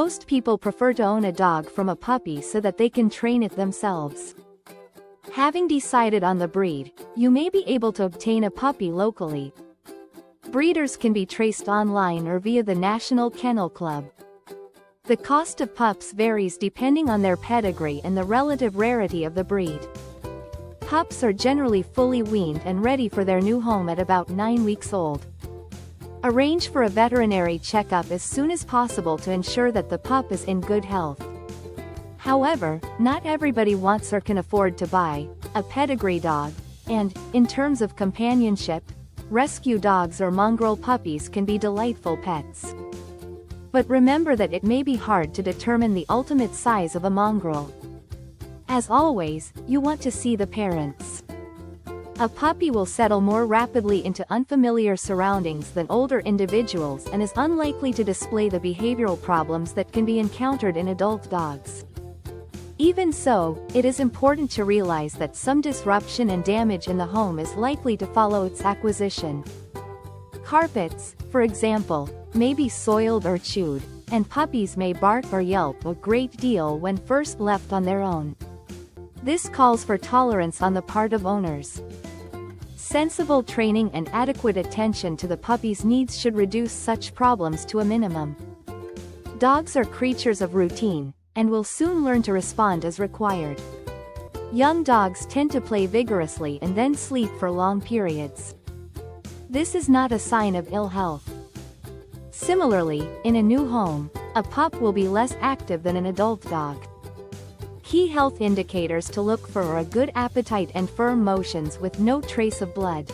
Most people prefer to own a dog from a puppy so that they can train it themselves. Having decided on the breed, you may be able to obtain a puppy locally. Breeders can be traced online or via the National Kennel Club. The cost of pups varies depending on their pedigree and the relative rarity of the breed. Pups are generally fully weaned and ready for their new home at about 9 weeks old. Arrange for a veterinary checkup as soon as possible to ensure that the pup is in good health. However, not everybody wants or can afford to buy a pedigree dog, and, in terms of companionship, rescue dogs or mongrel puppies can be delightful pets. But remember that it may be hard to determine the ultimate size of a mongrel. As always, you want to see the parents. A puppy will settle more rapidly into unfamiliar surroundings than older individuals and is unlikely to display the behavioral problems that can be encountered in adult dogs. Even so, it is important to realize that some disruption and damage in the home is likely to follow its acquisition. Carpets, for example, may be soiled or chewed, and puppies may bark or yelp a great deal when first left on their own. This calls for tolerance on the part of owners. Sensible training and adequate attention to the puppy's needs should reduce such problems to a minimum. Dogs are creatures of routine, and will soon learn to respond as required. Young dogs tend to play vigorously and then sleep for long periods. This is not a sign of ill health. Similarly, in a new home, a pup will be less active than an adult dog. Key health indicators to look for are a good appetite and firm motions with no trace of blood.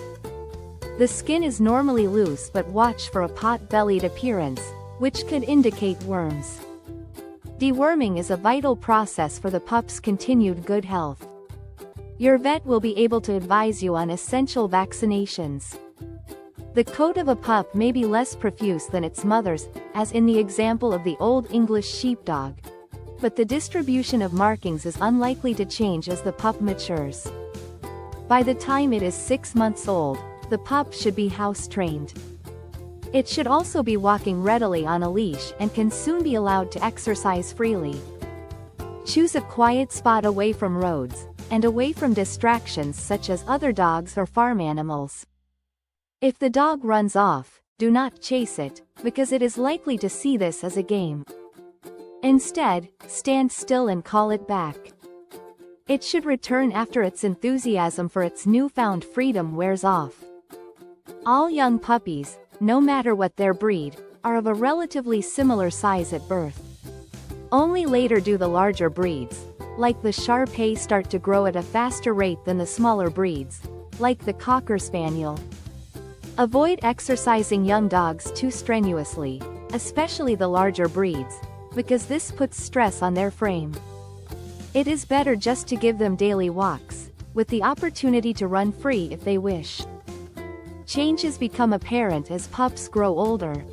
The skin is normally loose, but watch for a pot-bellied appearance, which could indicate worms. Deworming is a vital process for the pup's continued good health. Your vet will be able to advise you on essential vaccinations. The coat of a pup may be less profuse than its mother's, as in the example of the Old English sheepdog. But the distribution of markings is unlikely to change as the pup matures. By the time it is 6 months old, the pup should be house-trained. It should also be walking readily on a leash and can soon be allowed to exercise freely. Choose a quiet spot away from roads, and away from distractions such as other dogs or farm animals. If the dog runs off, do not chase it, because it is likely to see this as a game. Instead, stand still and call it back. It should return after its enthusiasm for its newfound freedom wears off. All young puppies, no matter what their breed, are of a relatively similar size at birth. Only later do the larger breeds, like the Shar Pei, start to grow at a faster rate than the smaller breeds, like the Cocker Spaniel. Avoid exercising young dogs too strenuously, especially the larger breeds, because this puts stress on their frame. It is better just to give them daily walks, with the opportunity to run free if they wish. Changes become apparent as pups grow older.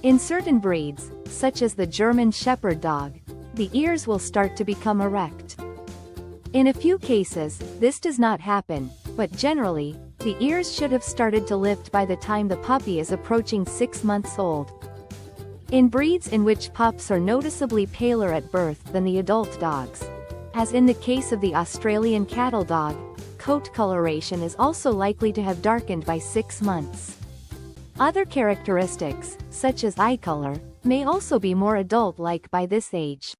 In certain breeds, such as the German Shepherd dog, the ears will start to become erect. In a few cases, this does not happen, but generally, the ears should have started to lift by the time the puppy is approaching 6 months old. In breeds in which pups are noticeably paler at birth than the adult dogs, as in the case of the Australian cattle dog, coat coloration is also likely to have darkened by 6 months. Other characteristics, such as eye color, may also be more adult-like by this age.